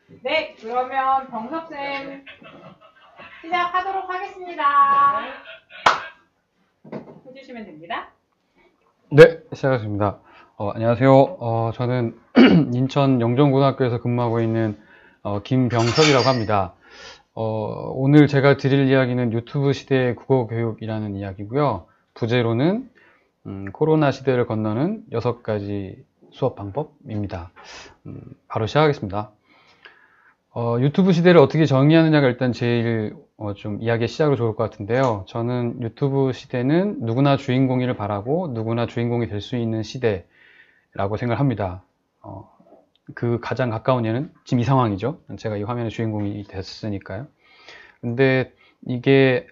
네, 그러면 병섭쌤 시작하도록 하겠습니다. 해주시면 됩니다. 네, 시작하겠습니다. 안녕하세요. 저는 인천 영종고등학교에서 근무하고 있는 김병섭이라고 합니다. 오늘 제가 드릴 이야기는 유튜브 시대의 국어교육이라는 이야기고요. 부제로는 코로나 시대를 건너는 6가지 수업 방법입니다. 바로 시작하겠습니다. 유튜브 시대를 어떻게 정의하느냐가 일단 제일 좀 이야기의 시작으로 좋을 것 같은데요. 저는 유튜브 시대는 누구나 주인공이를 바라고 누구나 주인공이 될 수 있는 시대라고 생각합니다. 그 가장 가까운 예는 지금 이 상황이죠. 제가 이 화면의 주인공이 됐으니까요. 근데 이게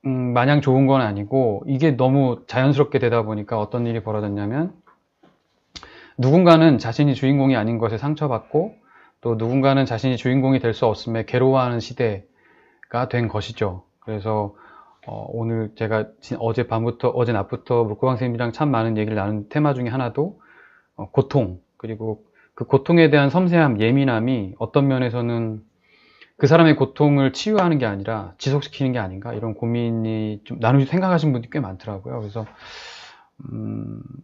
마냥 좋은 건 아니고 이게 너무 자연스럽게 되다 보니까 어떤 일이 벌어졌냐면 누군가는 자신이 주인공이 아닌 것에 상처받고 또 누군가는 자신이 주인공이 될 수 없음에 괴로워하는 시대가 된 것이죠. 그래서 오늘 제가 어제 낮부터 물고강 선생님이랑 참 많은 얘기를 나눈 테마 중에 하나도 고통, 그리고 그 고통에 대한 섬세함, 예민함이 어떤 면에서는 그 사람의 고통을 치유하는 게 아니라 지속시키는 게 아닌가, 이런 고민이 좀 생각하시는 분들이 꽤 많더라고요. 그래서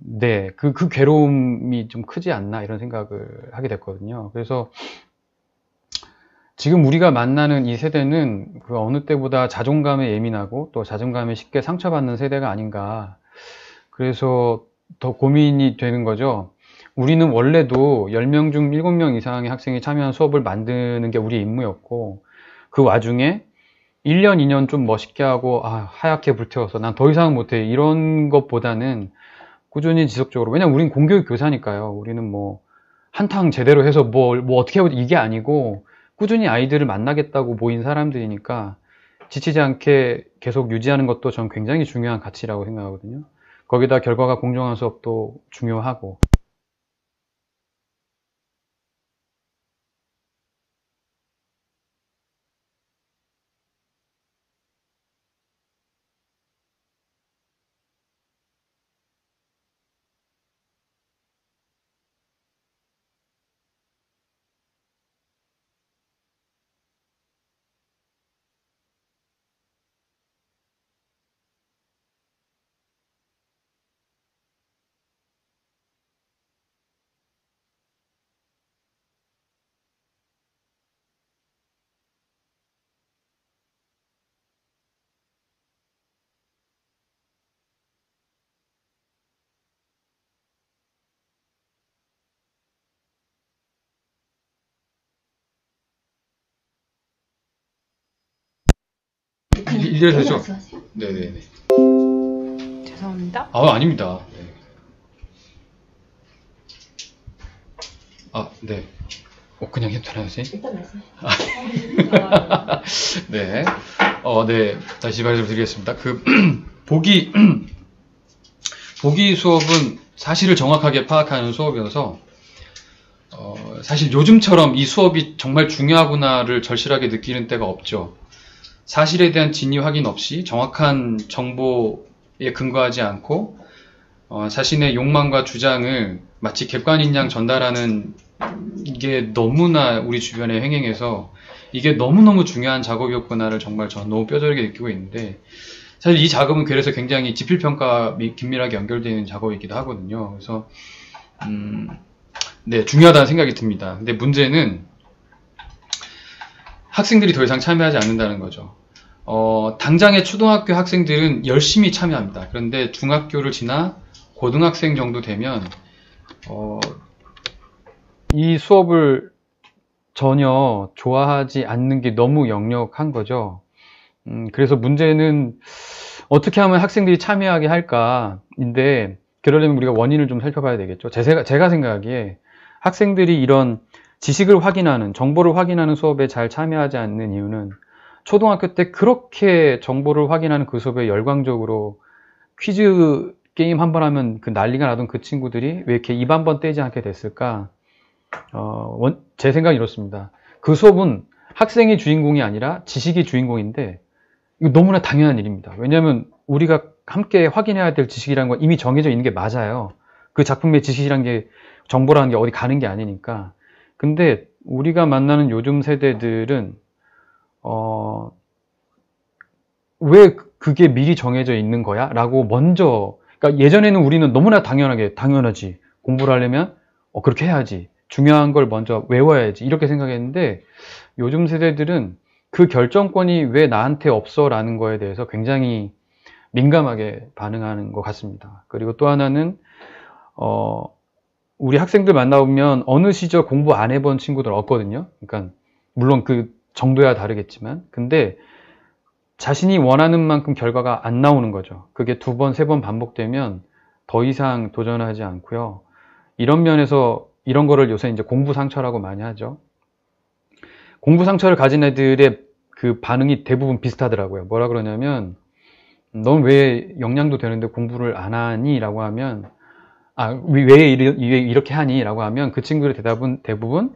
네, 그 괴로움이 좀 크지 않나 이런 생각을 하게 됐거든요. 그래서 지금 우리가 만나는 이 세대는 그 어느 때보다 자존감에 예민하고 또 자존감에 쉽게 상처받는 세대가 아닌가. 그래서 더 고민이 되는 거죠. 우리는 원래도 10명 중 7명 이상의 학생이 참여한 수업을 만드는 게 우리의 임무였고, 그 와중에 1년, 2년 좀 멋있게 하고 하얗게 불태워서 난 더 이상 못해 이런 것보다는 꾸준히 지속적으로, 왜냐면 우린 공교육 교사니까요. 우리는 뭐 한탕 제대로 해서 뭐 어떻게 해보자 이게 아니고 꾸준히 아이들을 만나겠다고 모인 사람들이니까 지치지 않게 계속 유지하는 것도 전 굉장히 중요한 가치라고 생각하거든요. 거기다 결과가 공정한 수업도 중요하고. 이래 되죠? 네네네. 죄송합니다. 아닙니다. 네. 네. 그냥 해도 되나요, 선생님? 일단 말씀. 네. 네. 다시 말씀드리겠습니다. 보기 수업은 사실을 정확하게 파악하는 수업이어서, 사실 요즘처럼 이 수업이 정말 중요하구나를 절실하게 느끼는 때가 없죠. 사실에 대한 진위 확인 없이 정확한 정보에 근거하지 않고, 자신의 욕망과 주장을 마치 객관인 양 전달하는 이게 너무나 우리 주변에 횡행해서 이게 너무너무 중요한 작업이었구나를 정말 저는 너무 뼈저리게 느끼고 있는데, 사실 이 작업은 그래서 굉장히 지필평가와 긴밀하게 연결되어 있는 작업이기도 하거든요. 그래서 네, 중요하다는 생각이 듭니다. 근데 문제는 학생들이 더 이상 참여하지 않는다는 거죠. 당장의 초등학교 학생들은 열심히 참여합니다. 그런데 중학교를 지나 고등학생 정도 되면 이 수업을 전혀 좋아하지 않는 게 너무 역력한 거죠. 그래서 문제는 어떻게 하면 학생들이 참여하게 할까인데, 그러려면 우리가 원인을 좀 살펴봐야 되겠죠. 제가 생각하기에 학생들이 이런 지식을 확인하는, 정보를 확인하는 수업에 잘 참여하지 않는 이유는 초등학교 때 그렇게 정보를 확인하는 그 수업에 열광적으로 퀴즈 게임 한 번 하면 그 난리가 나던 그 친구들이 왜 이렇게 입 한 번 떼지 않게 됐을까? 제 생각은 이렇습니다. 그 수업은 학생이 주인공이 아니라 지식이 주인공인데, 이거 너무나 당연한 일입니다. 왜냐하면 우리가 함께 확인해야 될 지식이라는 건 이미 정해져 있는 게 맞아요. 그 작품의 지식이란 게, 정보라는 게 어디 가는 게 아니니까. 근데 우리가 만나는 요즘 세대들은 왜 그게 미리 정해져 있는 거야? 라고 먼저, 그러니까 예전에는 우리는 너무나 당연하지. 공부를 하려면 그렇게 해야지. 중요한 걸 먼저 외워야지. 이렇게 생각했는데 요즘 세대들은 그 결정권이 왜 나한테 없어? 라는 거에 대해서 굉장히 민감하게 반응하는 것 같습니다. 그리고 또 하나는 우리 학생들 만나보면 어느 시절 공부 안 해본 친구들 없거든요. 그러니까 물론 그 정도야 다르겠지만 근데 자신이 원하는 만큼 결과가 안 나오는 거죠. 그게 2번, 3번 반복되면 더 이상 도전하지 않고요. 이런 면에서 이런 거를 요새 이제 공부 상처라고 많이 하죠. 공부 상처를 가진 애들의 그 반응이 대부분 비슷하더라고요. 뭐라 그러냐면 넌 왜 역량도 되는데 공부를 안 하니? 라고 하면 왜 이렇게 하니? 라고 하면 그 친구들의 대답은 대부분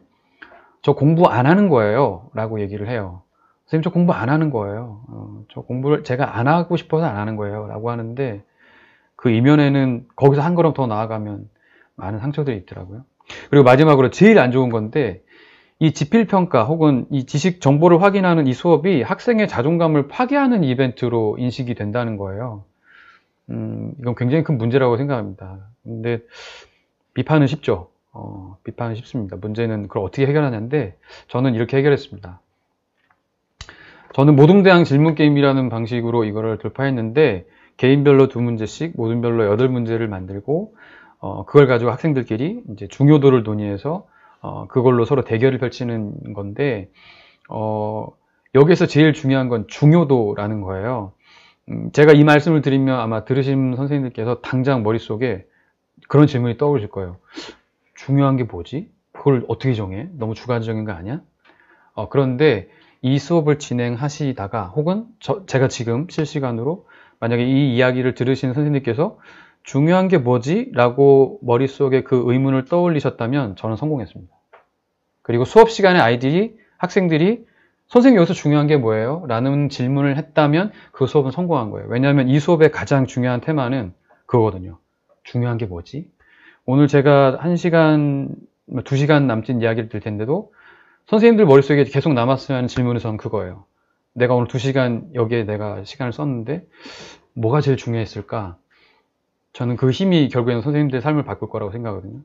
저 공부 안 하는 거예요. 라고 얘기를 해요. 선생님 저 공부 안 하는 거예요. 저 공부를 제가 안 하고 싶어서 안 하는 거예요. 라고 하는데 그 이면에는 거기서 한 걸음 더 나아가면 많은 상처들이 있더라고요. 그리고 마지막으로 제일 안 좋은 건데 이 지필평가 혹은 이 지식 정보를 확인하는 이 수업이 학생의 자존감을 파괴하는 이벤트로 인식이 된다는 거예요. 이건 굉장히 큰 문제라고 생각합니다. 근데 비판은 쉽죠. 비판은 쉽습니다. 문제는 그걸 어떻게 해결하냐인데 저는 이렇게 해결했습니다. 저는 모둠대항 질문게임이라는 방식으로 이거를 돌파했는데 개인별로 2문제씩 모둠별로 8문제를 만들고 그걸 가지고 학생들끼리 이제 중요도를 논의해서 그걸로 서로 대결을 펼치는 건데 여기서 제일 중요한 건 중요도라는 거예요. 제가 이 말씀을 드리면 아마 들으신 선생님들께서 당장 머릿속에 그런 질문이 떠오르실 거예요. 중요한 게 뭐지? 그걸 어떻게 정해? 너무 주관적인 거 아니야? 그런데 이 수업을 진행하시다가 혹은 제가 지금 실시간으로 만약에 이 이야기를 들으시는 선생님께서 중요한 게 뭐지? 라고 머릿속에 그 의문을 떠올리셨다면 저는 성공했습니다. 그리고 수업 시간에 학생들이 선생님 여기서 중요한 게 뭐예요? 라는 질문을 했다면 그 수업은 성공한 거예요. 왜냐하면 이 수업의 가장 중요한 테마는 그거거든요. 중요한 게 뭐지? 오늘 제가 1시간, 2시간 남짓 이야기를 드릴 텐데도 선생님들 머릿속에 계속 남았어야 하는 질문은 저는 그거예요. 내가 오늘 2시간 여기에 내가 시간을 썼는데 뭐가 제일 중요했을까? 저는 그 힘이 결국에는 선생님들의 삶을 바꿀 거라고 생각하거든요.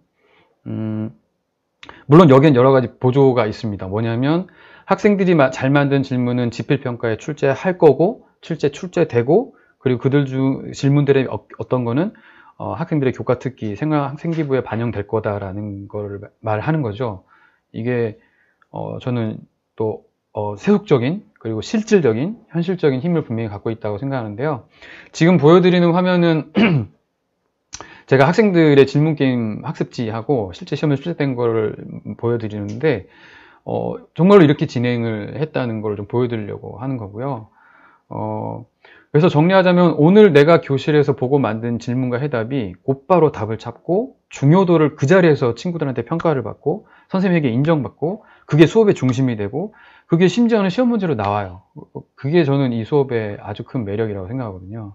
물론 여기엔 여러 가지 보조가 있습니다. 뭐냐면 학생들이 잘 만든 질문은 지필평가에 출제할 거고 출제되고 그리고 그들 중 질문들의 어떤 거는 학생들의 교과특기, 생기부에 반영될 거다라는 걸 말하는 거죠. 이게 저는 또 세속적인 그리고 실질적인 현실적인 힘을 분명히 갖고 있다고 생각하는데요. 지금 보여드리는 화면은 제가 학생들의 질문게임 학습지하고 실제 시험에 출제된 거를 보여드리는데 정말로 이렇게 진행을 했다는 걸 좀 보여드리려고 하는 거고요. 그래서 정리하자면 오늘 내가 교실에서 보고 만든 질문과 해답이 곧바로 답을 찾고 중요도를 그 자리에서 친구들한테 평가를 받고 선생님에게 인정받고 그게 수업의 중심이 되고 그게 심지어는 시험 문제로 나와요. 그게 저는 이 수업의 아주 큰 매력이라고 생각하거든요.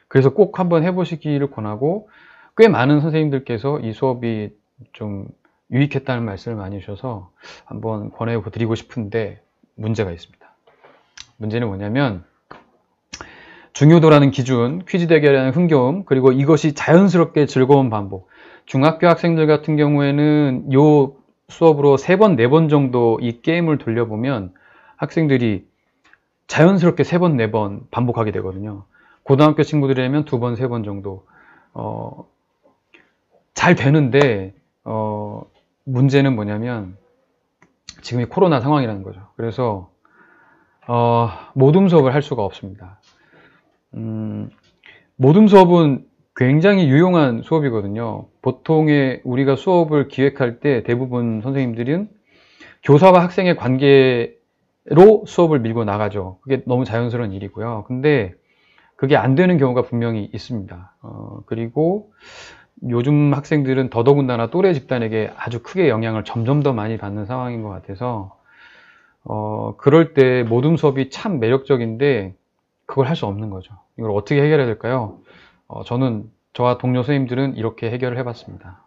그래서 꼭 한번 해보시기를 권하고 꽤 많은 선생님들께서 이 수업이 좀 유익했다는 말씀을 많이 주셔서 한번 권해드리고 싶은데 문제가 있습니다. 문제는 뭐냐면 중요도라는 기준, 퀴즈 대결이라는 흥겨움, 그리고 이것이 자연스럽게 즐거운 반복. 중학교 학생들 같은 경우에는 요 수업으로 3번, 4번 정도 이 게임을 돌려보면 학생들이 자연스럽게 3번, 4번 반복하게 되거든요. 고등학교 친구들이라면 2번, 3번 정도 잘 되는데 문제는 뭐냐면 지금이 코로나 상황이라는 거죠. 그래서 모둠 수업을 할 수가 없습니다. 모둠 수업은 굉장히 유용한 수업이거든요. 보통의 우리가 수업을 기획할 때 대부분 선생님들은 교사와 학생의 관계로 수업을 밀고 나가죠. 그게 너무 자연스러운 일이고요. 근데 그게 안 되는 경우가 분명히 있습니다. 그리고 요즘 학생들은 더더군다나 또래 집단에게 아주 크게 영향을 점점 더 많이 받는 상황인 것 같아서 그럴 때 모둠 수업이 참 매력적인데 그걸 할 수 없는 거죠. 이걸 어떻게 해결해야 될까요? 저와 동료 선생님들은 이렇게 해결을 해봤습니다.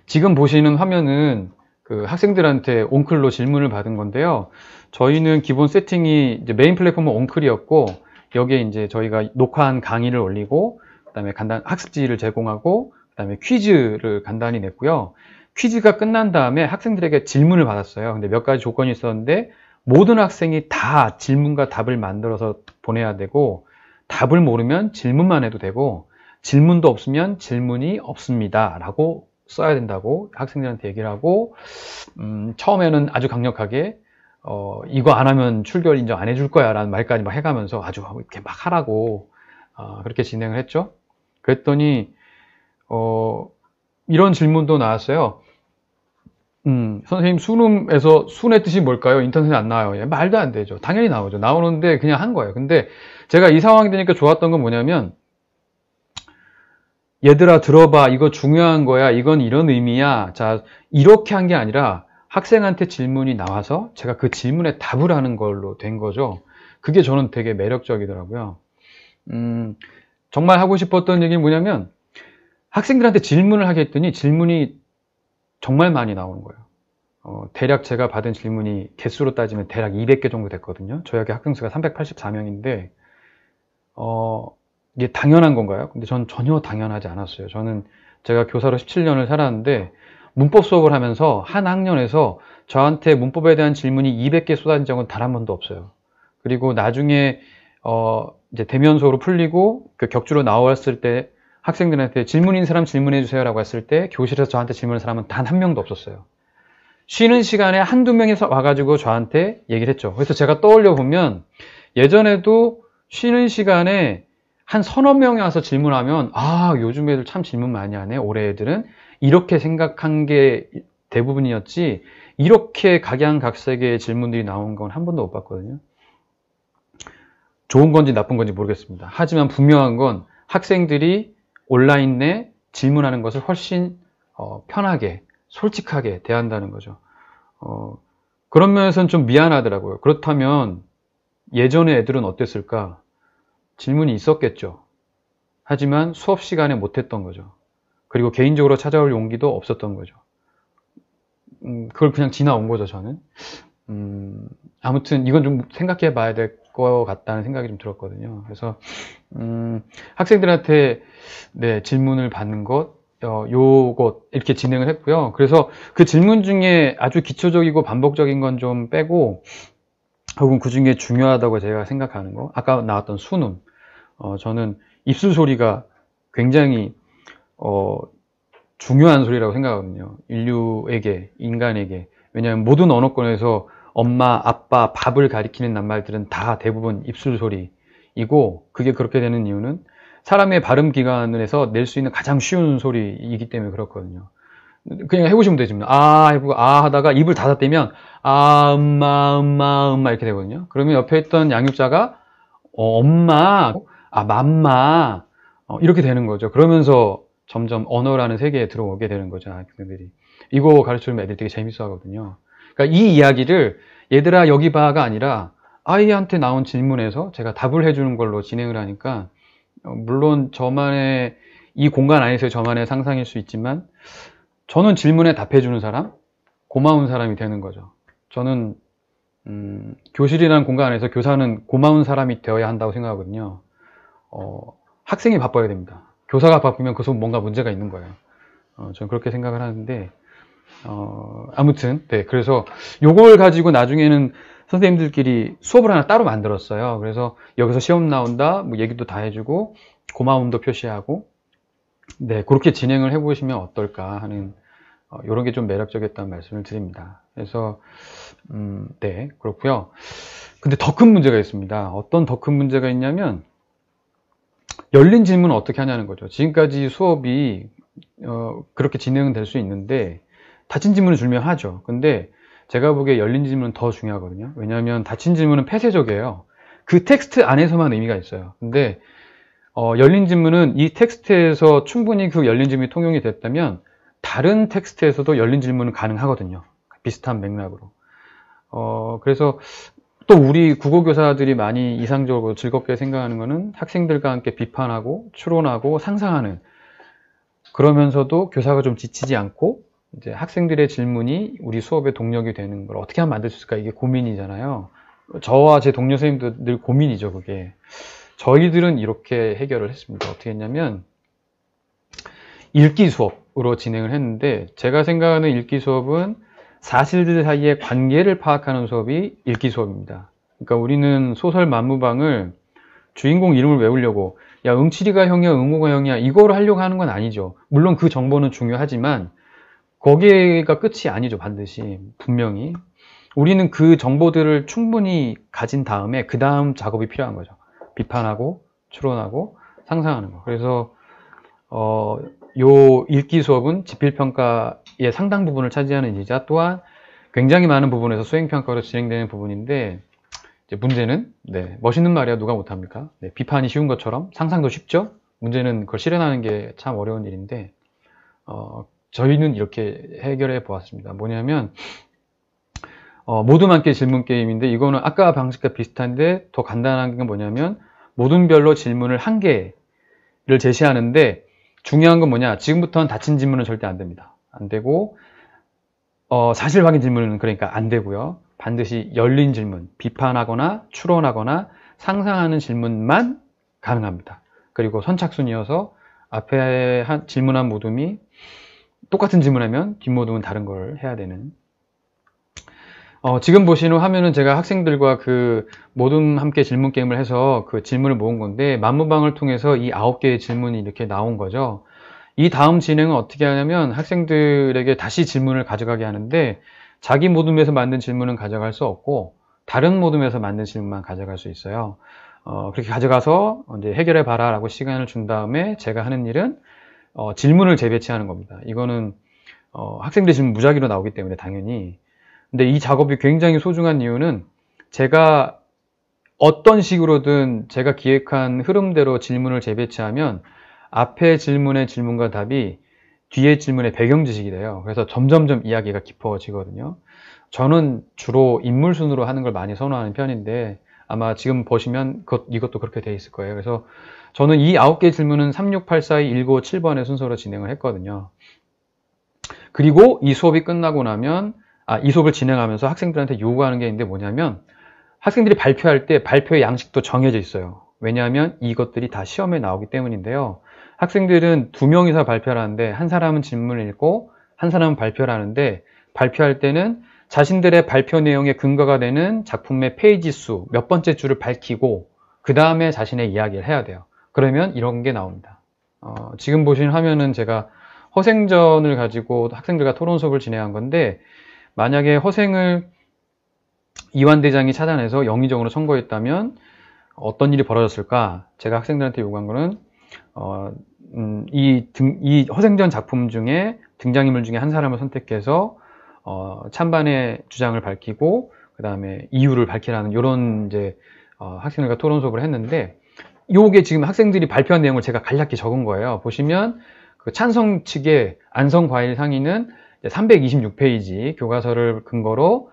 지금 보시는 화면은 그 학생들한테 온클로 질문을 받은 건데요. 저희는 기본 세팅이 이제 메인 플랫폼은 온클이었고, 여기에 이제 저희가 녹화한 강의를 올리고, 그다음에 간단 학습지를 제공하고, 그다음에 퀴즈를 간단히 냈고요. 퀴즈가 끝난 다음에 학생들에게 질문을 받았어요. 근데 몇 가지 조건이 있었는데, 모든 학생이 다 질문과 답을 만들어서 보내야 되고, 답을 모르면 질문만 해도 되고, 질문도 없으면 질문이 없습니다 라고 써야 된다고 학생들한테 얘기를 하고, 처음에는 아주 강력하게 이거 안 하면 출결 인정 안 해줄 거야 라는 말까지 막 해가면서 아주 이렇게 막 하라고 그렇게 진행을 했죠. 그랬더니 이런 질문도 나왔어요. 선생님, 수능에서 순의 뜻이 뭘까요? 인터넷에 안 나와요. 예, 말도 안 되죠. 당연히 나오죠. 나오는데 그냥 한 거예요. 근데 제가 이 상황이 되니까 좋았던 건 뭐냐면, 얘들아 들어봐, 이거 중요한 거야, 이건 이런 의미야. 자, 이렇게 한 게 아니라 학생한테 질문이 나와서 제가 그 질문에 답을 하는 걸로 된 거죠. 그게 저는 되게 매력적이더라고요. 정말 하고 싶었던 얘기는 뭐냐면, 학생들한테 질문을 하겠더니 질문이 정말 많이 나오는 거예요. 대략 제가 받은 질문이 개수로 따지면 대략 200개 정도 됐거든요. 저희 학교 학생 수가 384명인데 이게 당연한 건가요? 근데 전 전혀 당연하지 않았어요. 저는 제가 교사로 17년을 살았는데 문법 수업을 하면서 한 학년에서 저한테 문법에 대한 질문이 200개 쏟아진 적은 단 한 번도 없어요. 그리고 나중에 이제 대면수업으로 풀리고 그 격주로 나왔을 때 학생들한테 질문 있는 사람 질문해 주세요라고 했을 때 교실에서 저한테 질문한 사람은 단 한 명도 없었어요. 쉬는 시간에 한두 명이 와가지고 저한테 얘기를 했죠. 그래서 제가 떠올려 보면 예전에도 쉬는 시간에 한 서너 명이 와서 질문하면 요즘 애들 참 질문 많이 하네. 올해 애들은 이렇게 생각한 게 대부분이었지 이렇게 각양각색의 질문들이 나온 건 한 번도 못 봤거든요. 좋은 건지 나쁜 건지 모르겠습니다. 하지만 분명한 건 학생들이 온라인 내 질문하는 것을 훨씬 편하게 솔직하게 대한다는 거죠. 그런 면에서는 좀 미안하더라고요. 그렇다면 예전에 애들은 어땠을까? 질문이 있었겠죠. 하지만 수업 시간에 못했던 거죠. 그리고 개인적으로 찾아올 용기도 없었던 거죠. 그걸 그냥 지나온 거죠, 저는. 아무튼 이건 좀 생각해 봐야 될 것 같다는 생각이 좀 들었거든요. 그래서 학생들한테 질문을 받는 것, 요것 이렇게 진행을 했고요. 그래서 그 질문 중에 아주 기초적이고 반복적인 건 좀 빼고, 혹은 그 중에 중요하다고 제가 생각하는 거, 아까 나왔던 수능. 저는 입술 소리가 굉장히 중요한 소리라고 생각하거든요. 인류에게, 인간에게. 왜냐하면 모든 언어권에서 엄마, 아빠, 밥을 가리키는 낱말들은 다 대부분 입술 소리이고, 그게 그렇게 되는 이유는 사람의 발음 기관에서 낼 수 있는 가장 쉬운 소리이기 때문에 그렇거든요. 그냥 해보시면 되죠. 해보고 하다가 입을 닫아떼면 엄마 이렇게 되거든요. 그러면 옆에 있던 양육자가 엄마, 맘마 이렇게 되는 거죠. 그러면서 점점 언어라는 세계에 들어오게 되는 거죠. 학생들이. 이거 가르쳐주면 애들이 되게 재밌어 하거든요. 그러니까 이 이야기를 얘들아 여기 봐가 아니라 아이한테 나온 질문에서 제가 답을 해주는 걸로 진행을 하니까, 물론 저만의 이 공간 안에서의 저만의 상상일 수 있지만 저는 질문에 답해주는 사람, 고마운 사람이 되는 거죠. 저는 교실이라는 공간 안에서 교사는 고마운 사람이 되어야 한다고 생각하거든요. 학생이 바빠야 됩니다. 교사가 바쁘면 그 수업 뭔가 문제가 있는 거예요. 저는 그렇게 생각을 하는데, 아무튼 그래서 요걸 가지고 나중에는 선생님들끼리 수업을 하나 따로 만들었어요. 그래서 여기서 시험 나온다, 뭐 얘기도 다 해주고 고마움도 표시하고, 그렇게 진행을 해보시면 어떨까 하는 이런 게 좀 매력적이었다는 말씀을 드립니다. 그래서 그렇고요. 근데 더 큰 문제가 있습니다. 어떤 더 큰 문제가 있냐면, 열린 질문은 어떻게 하냐는 거죠. 지금까지 수업이 그렇게 진행은 될 수 있는데 닫힌 질문을 주면 하죠. 근데 제가 보기에 열린 질문은 더 중요하거든요. 왜냐하면 닫힌 질문은 폐쇄적이에요. 그 텍스트 안에서만 의미가 있어요. 근데 열린 질문은 이 텍스트에서 충분히 그 열린 질문이 통용이 됐다면 다른 텍스트에서도 열린 질문은 가능하거든요. 비슷한 맥락으로. 그래서 또 우리 국어교사들이 많이 이상적으로 즐겁게 생각하는 거는 학생들과 함께 비판하고 추론하고 상상하는, 그러면서도 교사가 좀 지치지 않고 이제 학생들의 질문이 우리 수업의 동력이 되는 걸 어떻게 하면 만들 수 있을까? 이게 고민이잖아요. 저와 제 동료 선생님도 늘 고민이죠, 그게. 저희들은 이렇게 해결을 했습니다. 어떻게 했냐면, 읽기 수업으로 진행을 했는데, 제가 생각하는 읽기 수업은 사실들 사이의 관계를 파악하는 수업이 읽기 수업입니다. 그러니까 우리는 소설 만무방을 주인공 이름을 외우려고, 야, 응칠이가 형이야, 응호가 형이야, 이거를 하려고 하는 건 아니죠. 물론 그 정보는 중요하지만, 거기가 끝이 아니죠, 반드시. 분명히. 우리는 그 정보들을 충분히 가진 다음에 그 다음 작업이 필요한 거죠. 비판하고, 추론하고, 상상하는 거. 그래서 요 읽기 수업은 지필평가의 상당 부분을 차지하는 일이자 또한 굉장히 많은 부분에서 수행평가로 진행되는 부분인데, 이제 문제는, 네, 멋있는 말이야 누가 못합니까? 네, 비판이 쉬운 것처럼 상상도 쉽죠? 문제는 그걸 실현하는 게 참 어려운 일인데, 저희는 이렇게 해결해 보았습니다. 뭐냐면, 모두 함께 질문 게임인데, 이거는 아까 방식과 비슷한데 더 간단한 게 뭐냐면, 모둠별로 질문을 한 개를 제시하는데, 중요한 건 뭐냐? 지금부터는 닫힌 질문은 절대 안 됩니다. 안 되고, 사실 확인 질문은 그러니까 안 되고요. 반드시 열린 질문, 비판하거나 추론하거나 상상하는 질문만 가능합니다. 그리고 선착순이어서 앞에 질문한 모둠이 똑같은 질문하면 뒷모둠은 다른 걸 해야 되는. 지금 보시는 화면은 제가 학생들과 그 모둠 함께 질문 게임을 해서 그 질문을 모은 건데, 만무방을 통해서 이 9개의 질문이 이렇게 나온 거죠. 이 다음 진행은 어떻게 하냐면 학생들에게 다시 질문을 가져가게 하는데, 자기 모둠에서 만든 질문은 가져갈 수 없고 다른 모둠에서 만든 질문만 가져갈 수 있어요. 그렇게 가져가서 이제 해결해 봐라 라고 시간을 준 다음에 제가 하는 일은 질문을 재배치하는 겁니다. 이거는 학생들 질문 무작위로 나오기 때문에 당연히. 근데 이 작업이 굉장히 소중한 이유는 제가 어떤 식으로든 제가 기획한 흐름대로 질문을 재배치하면 앞에 질문의 질문과 답이 뒤에 질문의 배경 지식이 돼요. 그래서 점점점 이야기가 깊어지거든요. 저는 주로 인물순으로 하는 걸 많이 선호하는 편인데 아마 지금 보시면 이것도 그렇게 돼 있을 거예요. 그래서 저는 이 9개 질문은 3, 6, 8, 4, 2, 1, 9, 7번의 순서로 진행을 했거든요. 그리고 이 수업이 끝나고 나면 이 수업을 진행하면서 학생들한테 요구하는 게 있는데 뭐냐면, 학생들이 발표할 때 발표의 양식도 정해져 있어요. 왜냐하면 이것들이 다 시험에 나오기 때문인데요. 학생들은 2명이서 발표를 하는데 한 사람은 질문을 읽고 한 사람은 발표를 하는데, 발표할 때는 자신들의 발표 내용에 근거가 되는 작품의 페이지 수, 몇 번째 줄을 밝히고 그 다음에 자신의 이야기를 해야 돼요. 그러면 이런 게 나옵니다. 지금 보시는 화면은 제가 허생전을 가지고 학생들과 토론 수업을 진행한 건데, 만약에 허생을 이완대장이 찾아내서 영의정으로 선고했다면 어떤 일이 벌어졌을까? 제가 학생들한테 요구한 거는 이 허생전 작품 중에 등장인물 중에 한 사람을 선택해서 찬반의 주장을 밝히고 그 다음에 이유를 밝히라는 이런 이제 학생들과 토론 수업을 했는데, 요게 지금 학생들이 발표한 내용을 제가 간략히 적은 거예요. 보시면 그 찬성 측의 안성과일 상의는 326페이지 교과서를 근거로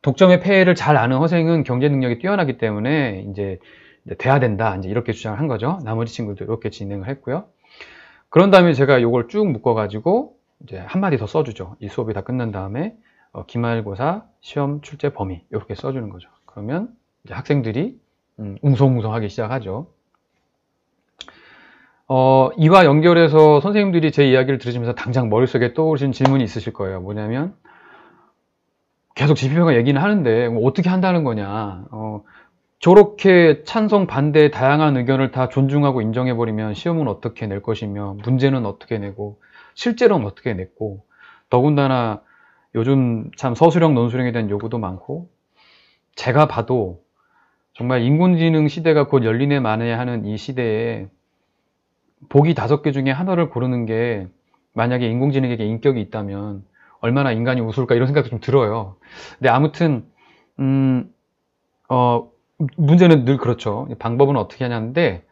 독점의 폐해를 잘 아는 허생은 경제 능력이 뛰어나기 때문에 이제 돼야 된다, 이제 이렇게 주장을 한 거죠. 나머지 친구들 이렇게 진행을 했고요. 그런 다음에 제가 이걸 쭉 묶어가지고 이제 한마디 더 써주죠. 이 수업이 다 끝난 다음에 기말고사 시험 출제 범위 이렇게 써주는 거죠. 그러면 이제 학생들이 웅성웅성하기 시작하죠. 이와 연결해서 선생님들이 제 이야기를 들으시면서 당장 머릿속에 떠오르신 질문이 있으실 거예요. 뭐냐면, 계속 지필평가 얘기는 하는데 어떻게 한다는 거냐. 저렇게 찬성, 반대, 다양한 의견을 다 존중하고 인정해버리면 시험은 어떻게 낼 것이며, 문제는 어떻게 내고, 실제로는 어떻게 냈고, 더군다나 요즘 참 서술형, 논술형에 대한 요구도 많고, 제가 봐도 정말 인공지능 시대가 곧 열리네 마네 하는 이 시대에 보기 5개 중에 하나를 고르는 게 만약에 인공지능에게 인격이 있다면 얼마나 인간이 우스울까, 이런 생각도 좀 들어요. 근데 아무튼 문제는 늘 그렇죠. 방법은 어떻게 하냐는데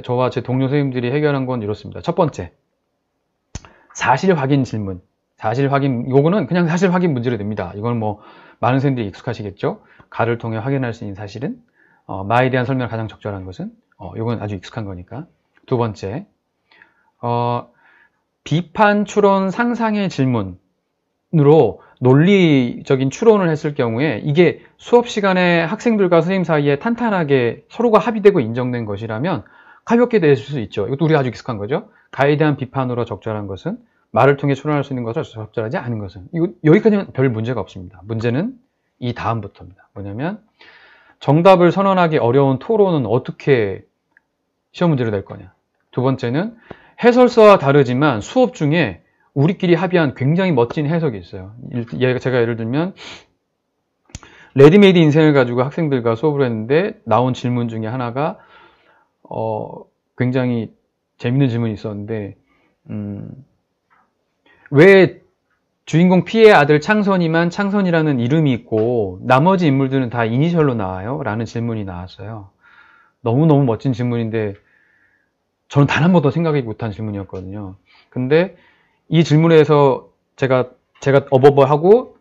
저와 제 동료 선생님들이 해결한 건 이렇습니다. 첫 번째, 사실 확인 질문. 사실 확인, 요거는 그냥 사실 확인 문제로 됩니다. 이건 뭐 많은 선생님들이 익숙하시겠죠. 가를 통해 확인할 수 있는 사실은, 마에 대한 설명을 가장 적절한 것은, 요건 아주 익숙한 거니까. 두 번째, 비판, 추론, 상상의 질문으로 논리적인 추론을 했을 경우에 이게 수업 시간에 학생들과 선생님 사이에 탄탄하게 서로가 합의되고 인정된 것이라면 가볍게 낼 수 있죠. 이것도 우리가 아주 익숙한 거죠. 가에 대한 비판으로 적절한 것은 말을 통해 추론할 수 있는 것을 적절하지 않은 것은. 이거 여기까지는 별 문제가 없습니다. 문제는 이 다음부터입니다. 뭐냐면 정답을 선언하기 어려운 토론은 어떻게 시험 문제로 낼 거냐. 두 번째는 해설서와 다르지만 수업 중에 우리끼리 합의한 굉장히 멋진 해석이 있어요. 제가 예를 들면 레디메이드 인생을 가지고 학생들과 수업을 했는데 나온 질문 중에 하나가 굉장히 재밌는 질문이 있었는데 왜 주인공 P의 아들 창선이만 창선이라는 이름이 있고 나머지 인물들은 다 이니셜로 나와요? 라는 질문이 나왔어요. 너무너무 멋진 질문인데 저는 단 한 번도 생각하지 못한 질문이었거든요. 근데 이 질문에서 제가 어버버하고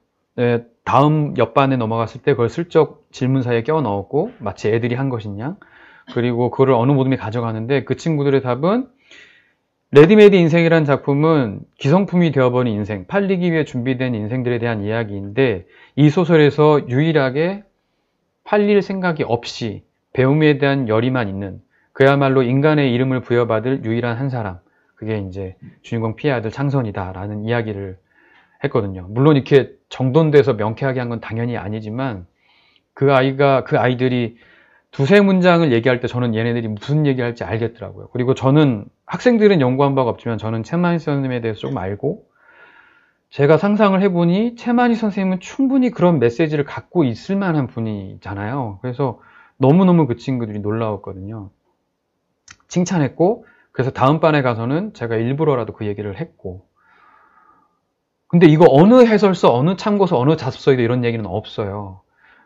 다음 옆반에 넘어갔을 때 그걸 슬쩍 질문 사이에 껴 넣었고 마치 애들이 한 것인 양 그리고 그거를 어느 모둠이 가져가는데 그 친구들의 답은 레디메이드 인생이라는 작품은 기성품이 되어버린 인생, 팔리기 위해 준비된 인생들에 대한 이야기인데 이 소설에서 유일하게 팔릴 생각이 없이 배움에 대한 열의만 있는 그야말로 인간의 이름을 부여받을 유일한 한 사람 그게 이제 주인공 P의 아들 창선이다라는 이야기를 했거든요. 물론 이렇게 정돈돼서 명쾌하게 한 건 당연히 아니지만 그 아이들이 두세 문장을 얘기할 때 저는 얘네들이 무슨 얘기할지 알겠더라고요. 그리고 저는 학생들은 연구한 바가 없지만 저는 채만희 선생님에 대해서 조금 알고 제가 상상을 해보니 채만희 선생님은 충분히 그런 메시지를 갖고 있을 만한 분이잖아요. 그래서 너무너무 그 친구들이 놀라웠거든요. 칭찬했고 그래서 다음 반에 가서는 제가 일부러라도 그 얘기를 했고 근데 이거 어느 해설서, 어느 참고서, 어느 자습서에도 이런 얘기는 없어요.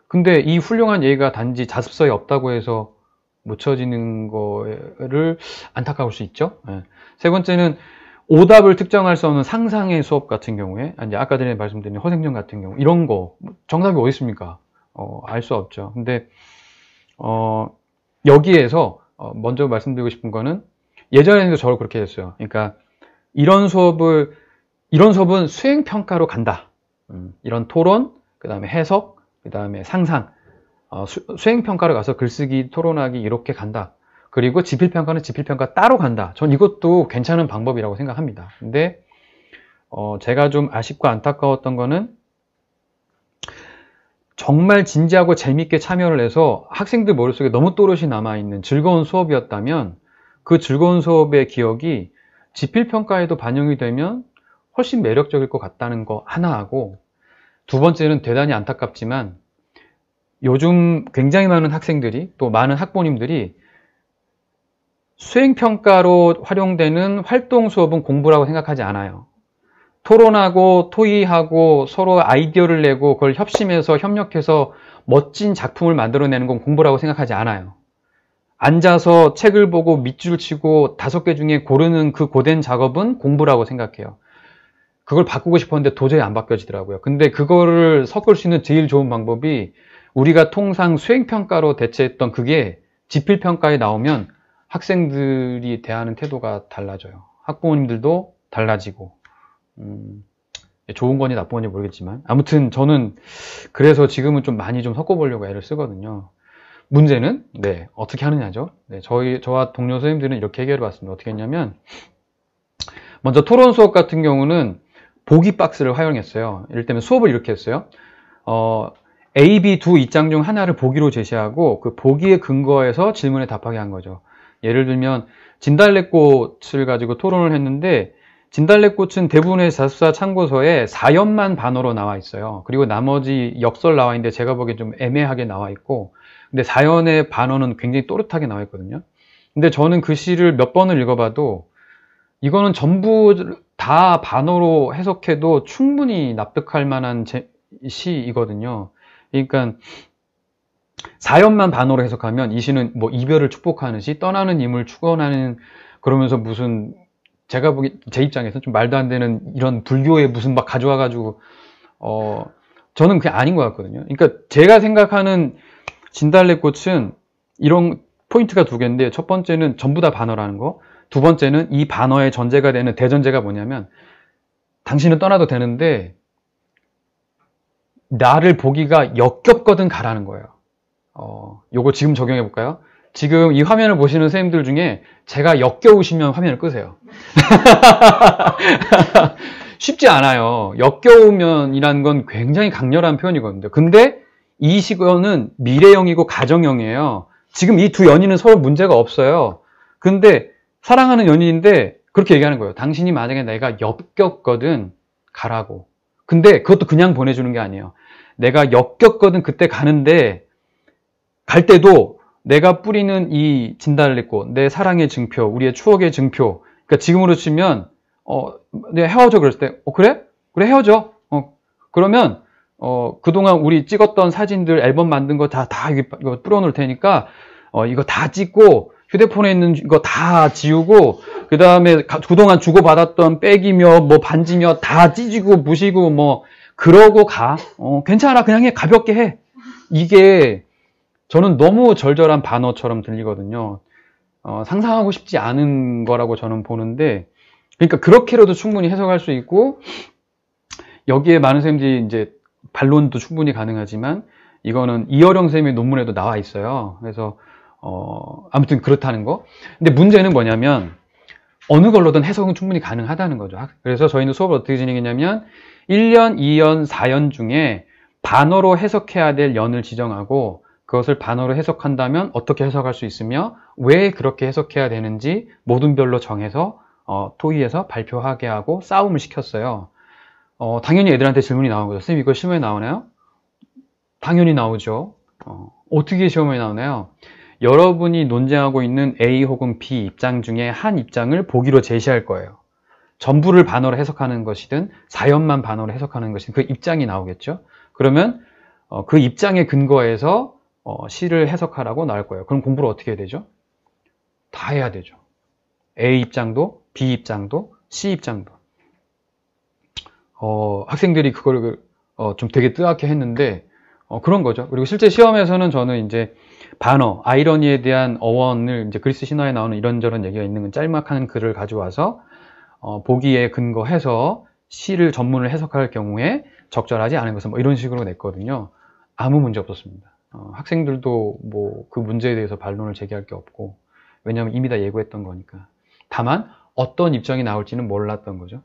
근데 이 훌륭한 얘기가 단지 자습서에 없다고 해서 묻혀지는 거를 안타까울 수 있죠. 네. 세 번째는 오답을 특정할 수 없는 상상의 수업 같은 경우에 이제 아까 전에 말씀드린 허생전 같은 경우 이런 거 정답이 어디 있습니까? 알 수 없죠. 근데 여기에서 먼저 말씀드리고 싶은 거는 예전에도 저를 그렇게 했어요. 그러니까 이런 수업은 수행평가로 간다. 이런 토론, 그 다음에 해석, 그 다음에 상상, 수행평가로 가서 글쓰기, 토론하기 이렇게 간다. 그리고 지필평가는 지필평가 따로 간다. 전 이것도 괜찮은 방법이라고 생각합니다. 근데 제가 좀 아쉽고 안타까웠던 거는 정말 진지하고 재밌게 참여를 해서 학생들 머릿속에 너무 또렷이 남아있는 즐거운 수업이었다면 그 즐거운 수업의 기억이 지필평가에도 반영이 되면 훨씬 매력적일 것 같다는 거 하나 하고 두 번째는 대단히 안타깝지만 요즘 굉장히 많은 학생들이 또 많은 학부모님들이 수행평가로 활용되는 활동 수업은 공부라고 생각하지 않아요. 토론하고 토의하고 서로 아이디어를 내고 그걸 협심해서 협력해서 멋진 작품을 만들어내는 건 공부라고 생각하지 않아요. 앉아서 책을 보고 밑줄 치고 5개 중에 고르는 그 고된 작업은 공부라고 생각해요. 그걸 바꾸고 싶었는데 도저히 안 바뀌어지더라고요. 근데 그거를 섞을 수 있는 제일 좋은 방법이 우리가 통상 수행평가로 대체했던 그게 지필평가에 나오면 학생들이 대하는 태도가 달라져요. 학부모님들도 달라지고 좋은 건지 나쁜 건지 모르겠지만 아무튼 저는 그래서 지금은 좀 많이 좀 섞어보려고 애를 쓰거든요. 문제는 어떻게 하느냐죠. 저와 동료 선생님들은 이렇게 해결해 봤습니다. 어떻게 했냐면 먼저 토론 수업 같은 경우는 보기 박스를 활용했어요. 예를 들면 수업을 이렇게 했어요. A, B 두 입장 중 하나를 보기로 제시하고 그 보기에 근거해서 질문에 답하게 한 거죠. 예를 들면 진달래꽃을 가지고 토론을 했는데 진달래꽃은 대부분의 자습서 참고서에 사연만 반어로 나와 있어요. 그리고 나머지 역설 나와 있는데 제가 보기엔 좀 애매하게 나와 있고 근데 사연의 반어는 굉장히 또렷하게 나와 있거든요. 근데 저는 그 시를 몇 번을 읽어봐도 이거는 전부 다 반어로 해석해도 충분히 납득할 만한 시이거든요. 그러니까 사연만 반어로 해석하면 이 시는 뭐 이별을 축복하는 시, 떠나는 힘을 축원하는 그러면서 무슨 제가 보기 제 입장에서 좀 말도 안 되는 이런 불교에 무슨 막 가져와가지고 저는 그게 아닌 것 같거든요. 그러니까 제가 생각하는 진달래꽃은 이런 포인트가 두 개인데 첫 번째는 전부 다 반어라는 거. 두 번째는 이 반어의 전제가 되는 대전제가 뭐냐면 당신은 떠나도 되는데 나를 보기가 역겹거든 가라는 거예요. 요거 지금 적용해 볼까요? 지금 이 화면을 보시는 선생님들 중에 제가 역겨우시면 화면을 끄세요. 쉽지 않아요. 역겨우면이라는 건 굉장히 강렬한 표현이거든요. 근데 이 시건은 미래형이고 가정형이에요. 지금 이 두 연인은 서로 문제가 없어요. 근데 사랑하는 연인인데 그렇게 얘기하는 거예요. 당신이 만약에 내가 역겹거든 가라고. 근데 그것도 그냥 보내주는 게 아니에요. 내가 역겹거든 그때 가는데 갈 때도 내가 뿌리는 이 진달래꽃, 내 사랑의 증표, 우리의 추억의 증표. 그러니까 지금으로 치면 내가 헤어져 그랬을 때 그래? 그래 헤어져. 그러면 그동안 우리 찍었던 사진들 앨범 만든 거 다 이거 뿌려놓을 테니까 이거 다 찍고 휴대폰에 있는 이거 다 지우고 그 다음에 그동안 주고받았던 백이며 뭐 반지며 다 찢고 부시고 뭐 그러고 가. 괜찮아. 그냥 해. 가볍게 해. 이게 저는 너무 절절한 반어처럼 들리거든요. 상상하고 싶지 않은 거라고 저는 보는데 그러니까 그렇게라도 충분히 해석할 수 있고 여기에 많은 선생님들이 이제 반론도 충분히 가능하지만 이거는 이어령 선생님의 논문에도 나와 있어요. 그래서 아무튼 그렇다는 거. 근데 문제는 뭐냐면 어느 걸로든 해석은 충분히 가능하다는 거죠. 그래서 저희는 수업을 어떻게 진행했냐면 1년, 2년, 4년 중에 반어로 해석해야 될 연을 지정하고 그것을 반어로 해석한다면 어떻게 해석할 수 있으며 왜 그렇게 해석해야 되는지 모든별로 정해서 토의에서 발표하게 하고 싸움을 시켰어요. 당연히 애들한테 질문이 나온 거죠. 선생님 이거 시험에 나오나요? 당연히 나오죠. 어떻게 시험에 나오나요? 여러분이 논쟁하고 있는 A 혹은 B 입장 중에 한 입장을 보기로 제시할 거예요. 전부를 반어로 해석하는 것이든 4연만 반어로 해석하는 것이든 그 입장이 나오겠죠. 그러면 그 입장에 근거해서 시를 해석하라고 나올 거예요. 그럼 공부를 어떻게 해야 되죠? 다 해야 되죠. A 입장도 B 입장도 C 입장도. 학생들이 그걸 좀 되게 뜨겁게 했는데 그런 거죠. 그리고 실제 시험에서는 저는 이제 반어, 아이러니에 대한 어원을 이제 그리스 신화에 나오는 이런저런 얘기가 있는 짤막한 글을 가져와서 보기에 근거해서 시를 전문을 해석할 경우에 적절하지 않은 것은 뭐 이런 식으로 냈거든요. 아무 문제 없었습니다. 학생들도 뭐 그 문제에 대해서 반론을 제기할 게 없고 왜냐하면 이미 다 예고했던 거니까. 다만 어떤 입장이 나올지는 몰랐던 거죠.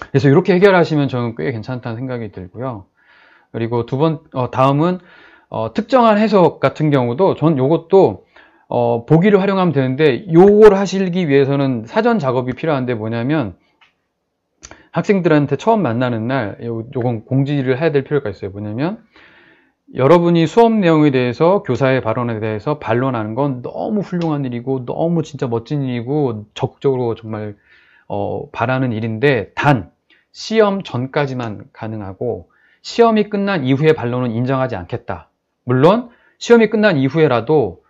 그래서 이렇게 해결하시면 저는 꽤 괜찮다는 생각이 들고요. 그리고 다음은 특정한 해석 같은 경우도 전 요것도 보기를 활용하면 되는데 요걸 하시기 위해서는 사전 작업이 필요한데 뭐냐면 학생들한테 처음 만나는 날 요건 공지를 해야 될 필요가 있어요. 뭐냐면 여러분이 수업 내용에 대해서 교사의 발언에 대해서 반론하는 건 너무 훌륭한 일이고 너무 진짜 멋진 일이고 적극적으로 정말 바라는 일인데 단 시험 전까지만 가능하고 시험이 끝난 이후의 반론은 인정하지 않겠다. 물론 시험이 끝난 이후에라도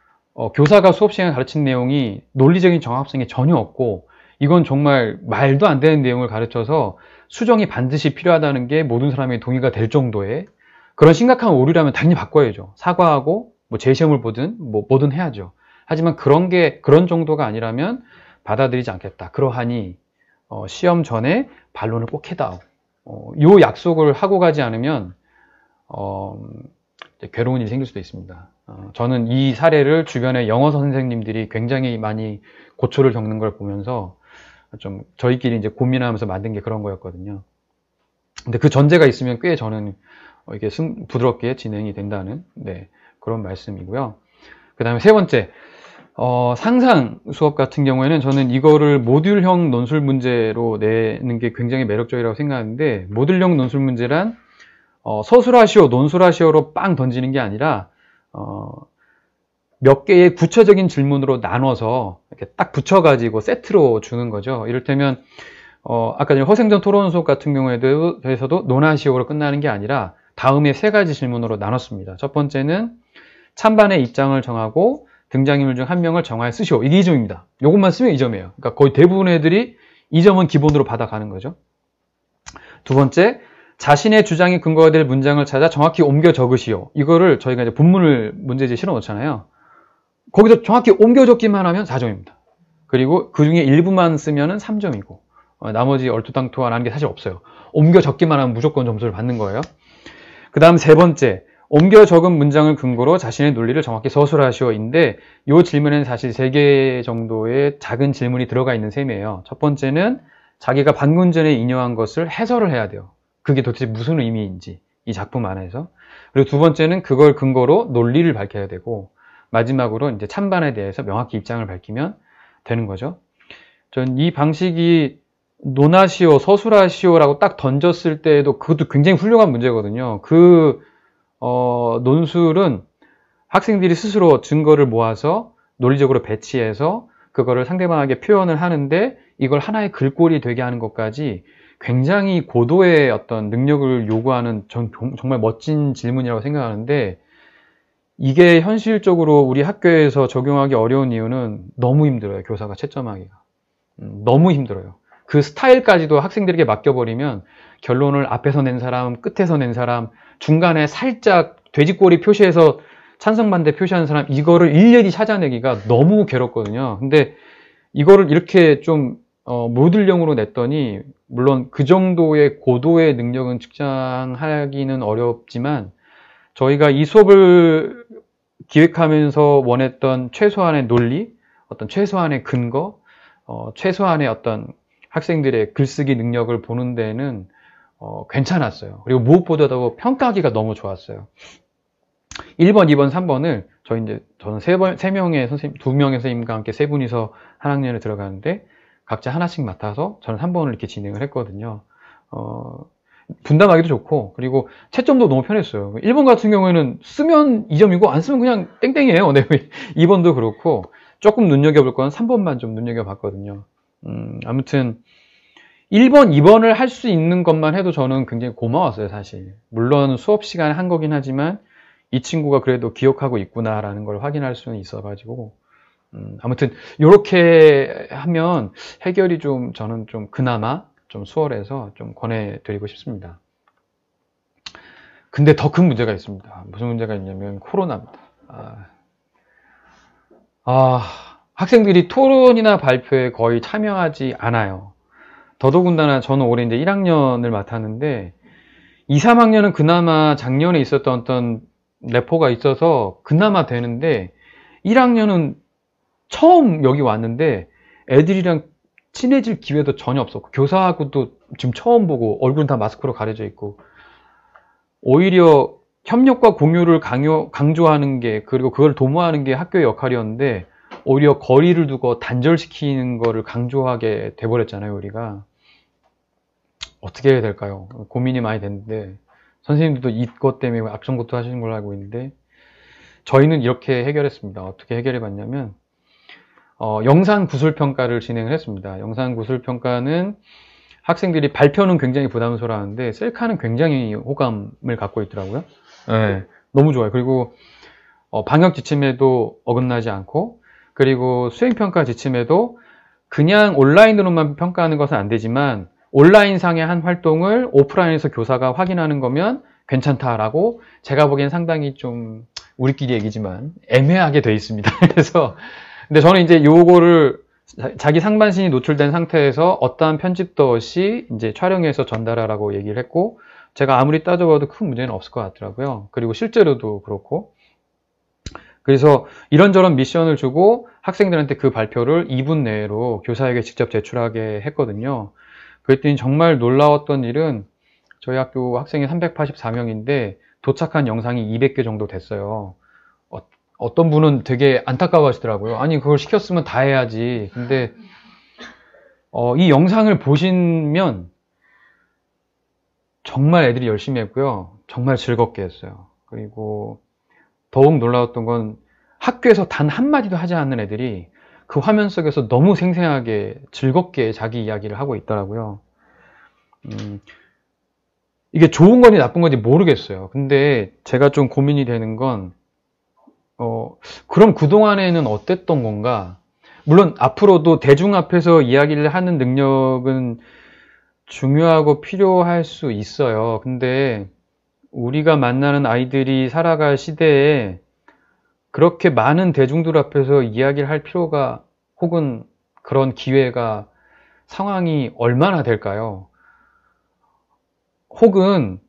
교사가 수업 시간에 가르친 내용이 논리적인 정합성이 전혀 없고 이건 정말 말도 안 되는 내용을 가르쳐서 수정이 반드시 필요하다는 게 모든 사람의 동의가 될 정도의 그런 심각한 오류라면 당연히 바꿔야죠. 사과하고 뭐 재시험을 보든 뭐든 해야죠. 하지만 그런 정도가 아니라면 받아들이지 않겠다. 그러하니 시험 전에 반론을 꼭 해다오. 요 약속을 하고 가지 않으면 괴로운 일이 생길 수도 있습니다. 저는 이 사례를 주변의 영어 선생님들이 굉장히 많이 고초를 겪는 걸 보면서 좀 저희끼리 이제 고민하면서 만든 게 그런 거였거든요. 근데 그 전제가 있으면 꽤 저는 이게 부드럽게 진행이 된다는 그런 말씀이고요. 그 다음에 세 번째, 상상 수업 같은 경우에는 저는 이거를 모듈형 논술 문제로 내는 게 굉장히 매력적이라고 생각하는데 모듈형 논술 문제란 서술하시오, 논술하시오로 빵 던지는 게 아니라 몇 개의 구체적인 질문으로 나눠서 이렇게 딱 붙여가지고 세트로 주는 거죠. 이를테면 아까 전에 허생전 토론 수업 같은 경우에 대해서도 논하시오로 끝나는 게 아니라 다음에 세 가지 질문으로 나눴습니다. 첫 번째는 찬반의 입장을 정하고 등장인물 중 한 명을 정하여 쓰시오. 이게 2점입니다. 이것만 쓰면 2점이에요. 그러니까 거의 대부분의 애들이 2점은 기본으로 받아가는 거죠. 두 번째, 자신의 주장이 근거가 될 문장을 찾아 정확히 옮겨 적으시오. 이거를 저희가 이제 본문을 문제지에 실어 놓잖아요. 거기서 정확히 옮겨 적기만 하면 4점입니다. 그리고 그 중에 일부만 쓰면은 3점이고, 나머지 얼토당토하는 게 사실 없어요. 옮겨 적기만 하면 무조건 점수를 받는 거예요. 그 다음 세 번째, 옮겨 적은 문장을 근거로 자신의 논리를 정확히 서술하시오인데, 이 질문에는 사실 3개 정도의 작은 질문이 들어가 있는 셈이에요. 첫 번째는 자기가 방금 전에 인용한 것을 해설을 해야 돼요. 그게 도대체 무슨 의미인지, 이 작품 안에서. 그리고 두 번째는 그걸 근거로 논리를 밝혀야 되고, 마지막으로 이제 찬반에 대해서 명확히 입장을 밝히면 되는 거죠. 전 이 방식이 논하시오, 서술하시오라고 딱 던졌을 때에도 그것도 굉장히 훌륭한 문제거든요. 논술은 학생들이 스스로 증거를 모아서 논리적으로 배치해서 그거를 상대방에게 표현을 하는데 이걸 하나의 글꼴이 되게 하는 것까지 굉장히 고도의 어떤 능력을 요구하는 정말 멋진 질문이라고 생각하는데, 이게 현실적으로 우리 학교에서 적용하기 어려운 이유는 너무 힘들어요. 교사가 채점하기가. 너무 힘들어요. 그 스타일까지도 학생들에게 맡겨버리면 결론을 앞에서 낸 사람, 끝에서 낸 사람, 중간에 살짝 돼지꼬리 표시해서 찬성반대 표시하는 사람, 이거를 일일이 찾아내기가 너무 괴롭거든요. 근데 이거를 이렇게 좀 모듈형으로 냈더니, 물론 그 정도의 고도의 능력은 측정하기는 어렵지만 저희가 이 수업을 기획하면서 원했던 최소한의 논리, 어떤 최소한의 근거, 최소한의 어떤 학생들의 글쓰기 능력을 보는 데는 괜찮았어요. 그리고 무엇보다도 평가하기가 너무 좋았어요. 1번, 2번, 3번을 저는 3명의 선생님, 2명의 선생님과 함께 3분이서 한 학년에 들어가는데 각자 하나씩 맡아서 저는 3번을 이렇게 진행을 했거든요. 분담하기도 좋고, 그리고 채점도 너무 편했어요. 1번 같은 경우에는 쓰면 2점이고 안 쓰면 그냥 땡땡이에요. 네. 2번도 그렇고, 조금 눈여겨볼 건 3번만 좀 눈여겨봤거든요. 아무튼 1번, 2번을 할 수 있는 것만 해도 저는 굉장히 고마웠어요, 사실. 물론 수업 시간에 한 거긴 하지만 이 친구가 그래도 기억하고 있구나라는 걸 확인할 수는 있어가지고, 아무튼 이렇게 하면 해결이 저는 좀 그나마 좀 수월해서 좀 권해드리고 싶습니다. 근데 더 큰 문제가 있습니다. 무슨 문제가 있냐면 코로나입니다. 학생들이 토론이나 발표에 거의 참여하지 않아요. 더더군다나 저는 올해 이제 1학년을 맡았는데 2, 3학년은 그나마 작년에 있었던 어떤 레포가 있어서 그나마 되는데 1학년은 처음 여기 왔는데 애들이랑 친해질 기회도 전혀 없었고 교사하고도 지금 처음 보고 얼굴은 다 마스크로 가려져 있고, 오히려 협력과 공유를 강조하는 게, 그리고 그걸 도모하는 게 학교의 역할이었는데 오히려 거리를 두고 단절시키는 거를 강조하게 돼버렸잖아요. 우리가 어떻게 해야 될까요? 고민이 많이 됐는데, 선생님들도 이것 때문에 앞선부터 하시는 걸로 알고 있는데 저희는 이렇게 해결했습니다. 어떻게 해결해 봤냐면 영상 구술평가를 진행을 했습니다. 영상 구술평가는 학생들이 발표는 굉장히 부담스러워하는데 셀카는 굉장히 호감을 갖고 있더라고요. 네, 너무 좋아요. 그리고 방역 지침에도 어긋나지 않고, 그리고 수행평가 지침에도 그냥 온라인으로만 평가하는 것은 안 되지만 온라인상의 한 활동을 오프라인에서 교사가 확인하는 거면 괜찮다라고, 제가 보기엔 상당히 좀 우리끼리 얘기지만 애매하게 돼 있습니다. 그래서 근데 저는 이제 요거를 자기 상반신이 노출된 상태에서 어떠한 편집도 없이 이제 촬영해서 전달하라고 얘기를 했고, 제가 아무리 따져봐도 큰 문제는 없을 것 같더라고요. 그리고 실제로도 그렇고, 그래서 이런저런 미션을 주고 학생들한테 그 발표를 2분 내로 교사에게 직접 제출하게 했거든요. 그랬더니 정말 놀라웠던 일은 저희 학교 학생이 384명인데 도착한 영상이 200개 정도 됐어요. 어떤 분은 되게 안타까워 하시더라고요. 아니, 그걸 시켰으면 다 해야지. 근데 이 영상을 보시면 정말 애들이 열심히 했고요. 정말 즐겁게 했어요. 그리고 더욱 놀라웠던 건 학교에서 단 한마디도 하지 않는 애들이 그 화면 속에서 너무 생생하게 즐겁게 자기 이야기를 하고 있더라고요. 이게 좋은 건지 나쁜 건지 모르겠어요. 근데 제가 좀 고민이 되는 건 그럼 그동안에는 어땠던 건가? 물론 앞으로도 대중 앞에서 이야기를 하는 능력은 중요하고 필요할 수 있어요. 근데 우리가 만나는 아이들이 살아갈 시대에 그렇게 많은 대중들 앞에서 이야기를 할 필요가, 혹은 그런 기회가, 상황이 얼마나 될까요? 혹은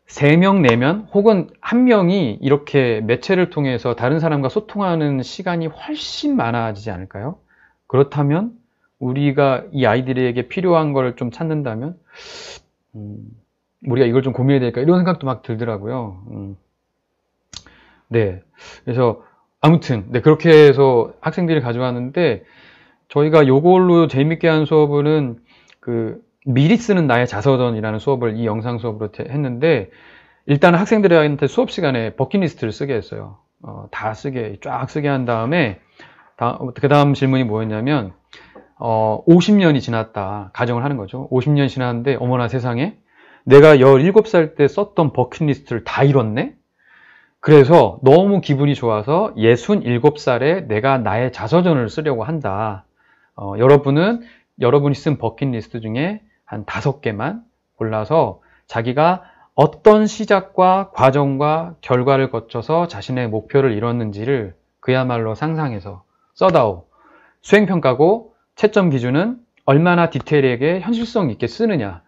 3명, 4명, 혹은 1명이 이렇게 매체를 통해서 다른 사람과 소통하는 시간이 훨씬 많아지지 않을까요? 그렇다면 우리가 이 아이들에게 필요한 걸 좀 찾는다면 우리가 이걸 좀 고민해야 될까, 이런 생각도 막 들더라고요. 네, 그래서 아무튼 네, 그렇게 해서 학생들이 가져왔는데, 저희가 요걸로 재밌게 한 수업은 그 미리 쓰는 나의 자서전이라는 수업을 이 영상 수업으로 했는데, 일단 학생들한테 수업 시간에 버킷리스트를 쓰게 했어요. 다 쓰게, 쫙 쓰게 한 다음에 그 다음 질문이 뭐였냐면 50년이 지났다 가정을 하는 거죠. 50년이 지났는데 어머나 세상에, 내가 17살 때 썼던 버킷리스트를 다 이뤘네? 그래서 너무 기분이 좋아서 67살에 내가 나의 자서전을 쓰려고 한다. 여러분이 쓴 버킷리스트 중에 한 5개만 골라서 자기가 어떤 시작과 과정과 결과를 거쳐서 자신의 목표를 이뤘는지를 그야말로 상상해서 써다오. 수행평가고 채점 기준은 얼마나 디테일하게 현실성 있게 쓰느냐.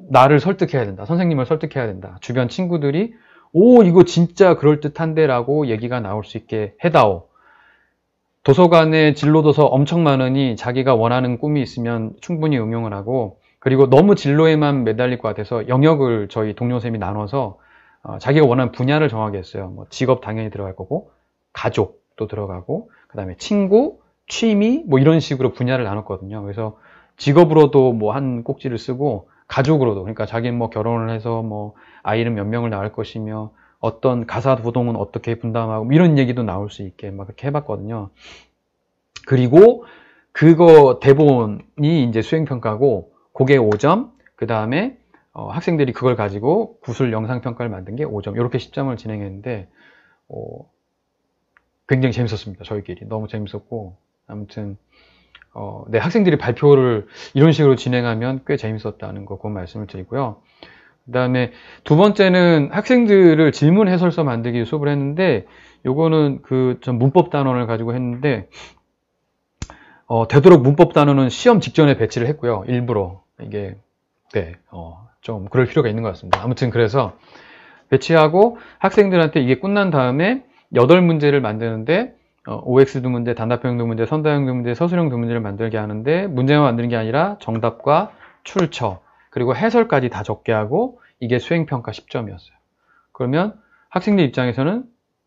나를 설득해야 된다. 선생님을 설득해야 된다. 주변 친구들이 오, 이거 진짜 그럴듯한데 라고 얘기가 나올 수 있게 해다오. 도서관에 진로도서 엄청 많으니 자기가 원하는 꿈이 있으면 충분히 응용을 하고, 그리고 너무 진로에만 매달릴 것 같아서 영역을 저희 동료쌤이 나눠서 자기가 원하는 분야를 정하게 했어요. 뭐 직업 당연히 들어갈 거고, 가족도 들어가고, 그 다음에 친구, 취미, 뭐 이런 식으로 분야를 나눴거든요. 그래서 직업으로도 뭐 한 꼭지를 쓰고, 가족으로도, 그러니까 자기는 뭐 결혼을 해서 뭐 아이는 몇 명을 낳을 것이며, 어떤 가사 부동은 어떻게 분담하고, 뭐 이런 얘기도 나올 수 있게 막 그렇게 해봤거든요. 그리고 그거 대본이 이제 수행평가고, 그게 5점, 그 다음에 학생들이 그걸 가지고 구술 영상평가를 만든 게 5점, 이렇게 시점을 진행했는데 굉장히 재밌었습니다. 저희끼리 너무 재밌었고, 아무튼 네, 학생들이 발표를 이런 식으로 진행하면 꽤 재밌었다는 거, 그건 말씀을 드리고요. 그 다음에 두 번째는 학생들을 질문 해설서 만들기 수업을 했는데, 요거는 전 문법 단원을 가지고 했는데, 되도록 문법 단원은 시험 직전에 배치를 했고요. 일부러 이게 네, 좀 그럴 필요가 있는 것 같습니다. 아무튼 그래서 배치하고 학생들한테 이게 끝난 다음에 8문제를 만드는데, OX 두 문제, 단답형 두 문제, 선다형 두 문제, 서술형 두 문제를 만들게 하는데, 문제만 만드는 게 아니라 정답과 출처, 그리고 해설까지 다 적게 하고, 이게 수행평가 10점이었어요. 그러면 학생들 입장에서는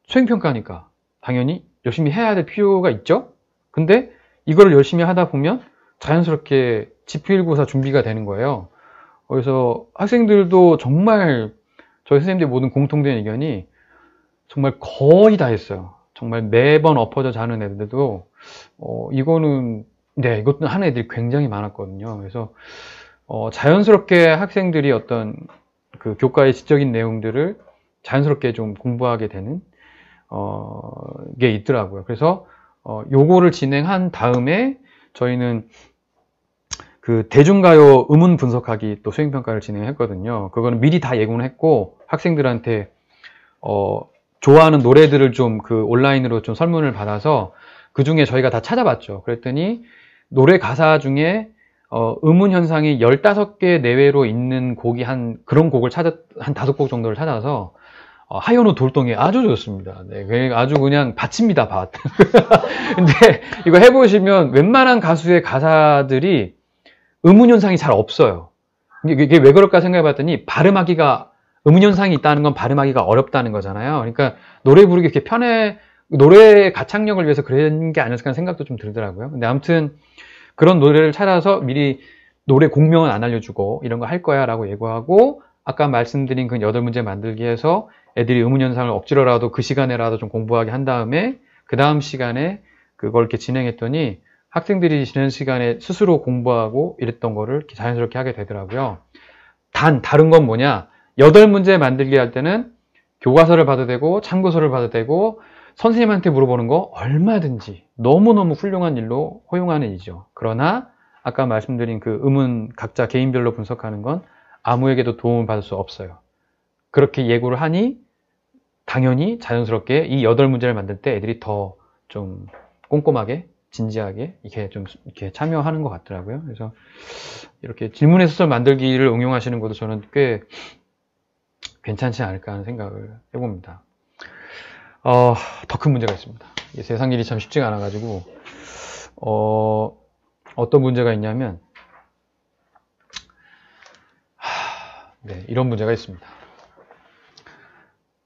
수행평가니까 당연히 열심히 해야 될 필요가 있죠? 근데 이거를 열심히 하다 보면 자연스럽게 지필고사 준비가 되는 거예요. 그래서 학생들도 정말 저희 선생님들 모든 공통된 의견이 정말 거의 다 했어요. 정말 매번 엎어져 자는 애들도 이것도 하는 애들이 굉장히 많았거든요. 그래서 자연스럽게 학생들이 어떤 그 교과의 지적인 내용들을 자연스럽게 좀 공부하게 되는 게 있더라고요. 그래서 요거를 진행한 다음에 저희는 그 대중가요 음운 분석하기 또 수행평가를 진행했거든요. 그거는 미리 다 예고는 했고, 학생들한테 좋아하는 노래들을 좀 온라인으로 좀 설문을 받아서 그 중에 저희가 다 찾아봤죠. 그랬더니 노래 가사 중에 음운 현상이 15개 내외로 있는 곡이 그런 곡을 한 5곡 정도를 찾아서 하현우 돌덩이 아주 좋습니다. 네, 아주 그냥 밭입니다, 밭. 근데 이거 해보시면 웬만한 가수의 가사들이 음운 현상이 잘 없어요. 이게 왜 그럴까 생각해봤더니, 음운 현상이 있다는 건 발음하기가 어렵다는 거잖아요. 그러니까 노래 부르기 이렇게 노래 가창력을 위해서 그런 게 아니었을까 하는 생각도 좀 들더라고요. 근데 아무튼 그런 노래를 찾아서 미리 노래 공명은 안 알려주고 이런 거 할 거야 라고 예고하고, 아까 말씀드린 그 8문제 만들기 해서 애들이 음운 현상을 억지로라도 그 시간에라도 좀 공부하게 한 다음에 그 다음 시간에 그걸 이렇게 진행했더니 학생들이 지난 시간에 스스로 공부하고 이랬던 거를 이렇게 자연스럽게 하게 되더라고요. 다른 건 뭐냐? 8문제 만들기 할 때는 교과서를 봐도 되고 참고서를 봐도 되고 선생님한테 물어보는 거 얼마든지 너무너무 훌륭한 일로 허용하는 일이죠. 그러나 아까 말씀드린 그 음운 각자 개인별로 분석하는 건 아무에게도 도움을 받을 수 없어요. 그렇게 예고를 하니 당연히 자연스럽게 이 8문제를 만들 때 애들이 더 좀 꼼꼼하게 진지하게 이렇게 참여하는 것 같더라고요. 그래서 이렇게 질문의 소설 만들기를 응용하시는 것도 저는 꽤 괜찮지 않을까 하는 생각을 해봅니다. 더 큰 문제가 있습니다. 세상 일이 참 쉽지가 않아가지고, 어떤 문제가 있냐면, 네, 이런 문제가 있습니다.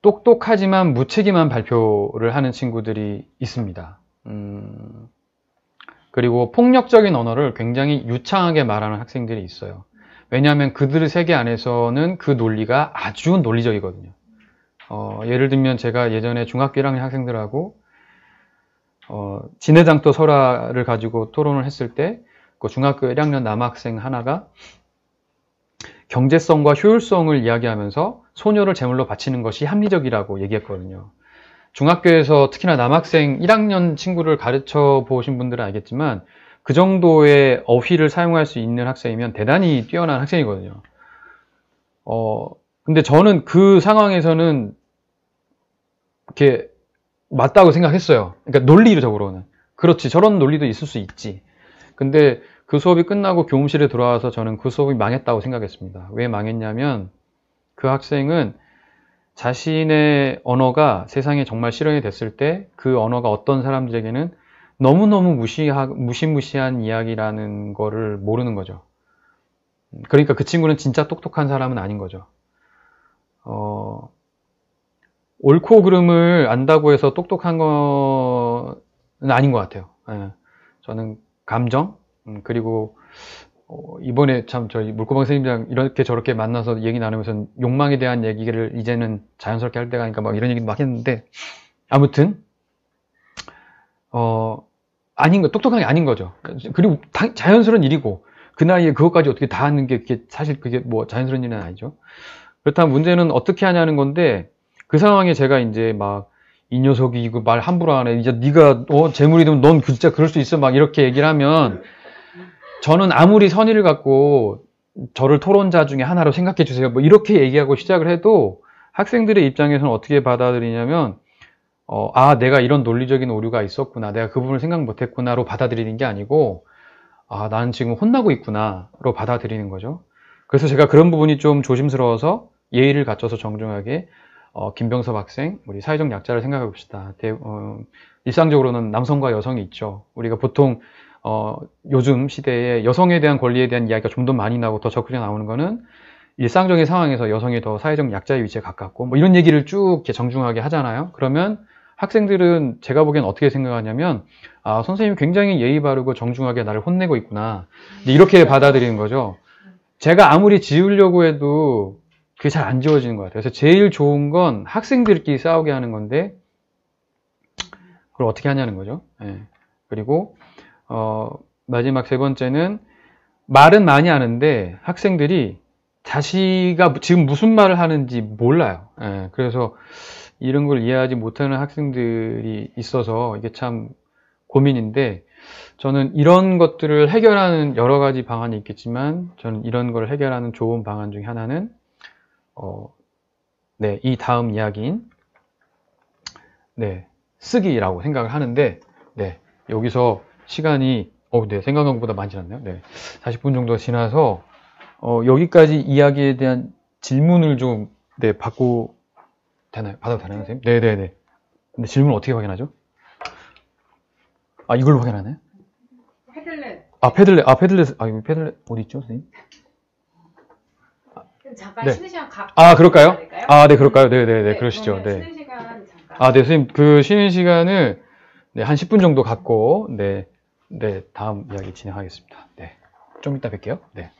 똑똑하지만 무책임한 발표를 하는 친구들이 있습니다. 그리고 폭력적인 언어를 굉장히 유창하게 말하는 학생들이 있어요. 왜냐하면 그들의 세계 안에서는 그 논리가 아주 논리적이거든요. 예를 들면 제가 예전에 중학교 1학년 학생들하고 진해장터 설화를 가지고 토론을 했을 때 그 중학교 1학년 남학생 하나가 경제성과 효율성을 이야기하면서 소녀를 제물로 바치는 것이 합리적이라고 얘기했거든요. 중학교에서 특히나 남학생 1학년 친구를 가르쳐 보신 분들은 알겠지만 그 정도의 어휘를 사용할 수 있는 학생이면 대단히 뛰어난 학생이거든요. 근데 저는 그 상황에서는 이렇게 맞다고 생각했어요. 그러니까 논리적으로는. 그렇지, 저런 논리도 있을 수 있지. 근데 그 수업이 끝나고 교무실에 들어와서 저는 그 수업이 망했다고 생각했습니다. 왜 망했냐면 그 학생은 자신의 언어가 세상에 정말 실현이 됐을 때 그 언어가 어떤 사람들에게는 너무너무 무시무시한 이야기라는 거를 모르는 거죠. 그러니까 그 친구는 진짜 똑똑한 사람은 아닌 거죠. 옳고 그름을 안다고 해서 똑똑한 건 아닌 것 같아요. 예. 저는 감정, 그리고 이번에 참 저희 물고방 선생님이랑 이렇게 저렇게 만나서 얘기 나누면서 욕망에 대한 얘기를 이제는 자연스럽게 할 때가 아니까 막 이런 얘기도 막 했는데, 아무튼 똑똑한 게 아닌 거죠. 그리고 자연스러운 일이고 그 나이에 그것까지 어떻게 다 하는 게 사실 그게 뭐 자연스러운 일은 아니죠. 그렇다면 문제는 어떻게 하냐는 건데, 그 상황에 제가 이제 막 이 녀석이 이거 말 함부로 하네, 이제 네가 재물이 되면 넌 진짜 그럴 수 있어, 막 이렇게 얘기를 하면 저는 아무리 선의를 갖고 저를 토론자 중에 하나로 생각해 주세요, 뭐 이렇게 얘기하고 시작을 해도 학생들의 입장에서는 어떻게 받아들이냐면 내가 이런 논리적인 오류가 있었구나, 내가 그 부분을 생각 못했구나로 받아들이는 게 아니고 나는 지금 혼나고 있구나로 받아들이는 거죠. 그래서 제가 그런 부분이 좀 조심스러워서 예의를 갖춰서 정중하게 김병섭 학생, 우리 사회적 약자를 생각해 봅시다. 일상적으로는 남성과 여성이 있죠. 우리가 보통 요즘 시대에 여성에 대한 권리에 대한 이야기가 좀 더 많이 나오고 더 적극적으로 나오는 거는 일상적인 상황에서 여성이 더 사회적 약자의 위치에 가깝고 뭐 이런 얘기를 쭉 이렇게 정중하게 하잖아요. 그러면 학생들은 제가 보기엔 어떻게 생각하냐면 선생님이 굉장히 예의 바르고 정중하게 나를 혼내고 있구나, 이렇게 받아들이는 거죠. 제가 아무리 지우려고 해도 그게 잘 안 지워지는 것 같아요. 그래서 제일 좋은 건 학생들끼리 싸우게 하는 건데 그걸 어떻게 하냐는 거죠. 예. 그리고 마지막 세 번째는 말은 많이 하는데 학생들이 자기가 지금 무슨 말을 하는지 몰라요. 예. 그래서 이런 걸 이해하지 못하는 학생들이 있어서 이게 참 고민인데, 저는 이런 것들을 해결하는 여러 가지 방안이 있겠지만 저는 이런 걸 해결하는 좋은 방안 중에 하나는 이 다음 이야기인 쓰기라고 생각을 하는데, 여기서 시간이 생각한 것보다 많이 지났네요. 40분 정도 지나서 여기까지 이야기에 대한 질문을 좀 받고 받아도 되나요, 선생님? 네네네. 근데 질문 어떻게 확인하죠? 이걸로 확인하나요? 패들렛. 패들렛 어디 있죠, 선생님? 잠깐 쉬는 시간 그럴까요? 네, 그럴까요? 네네네. 그러시죠. 네. 쉬는 시간 잠깐. 네, 선생님, 그 쉬는 시간을 한 10분 정도 갖고, 다음 이야기 진행하겠습니다. 좀 이따 뵐게요. 네.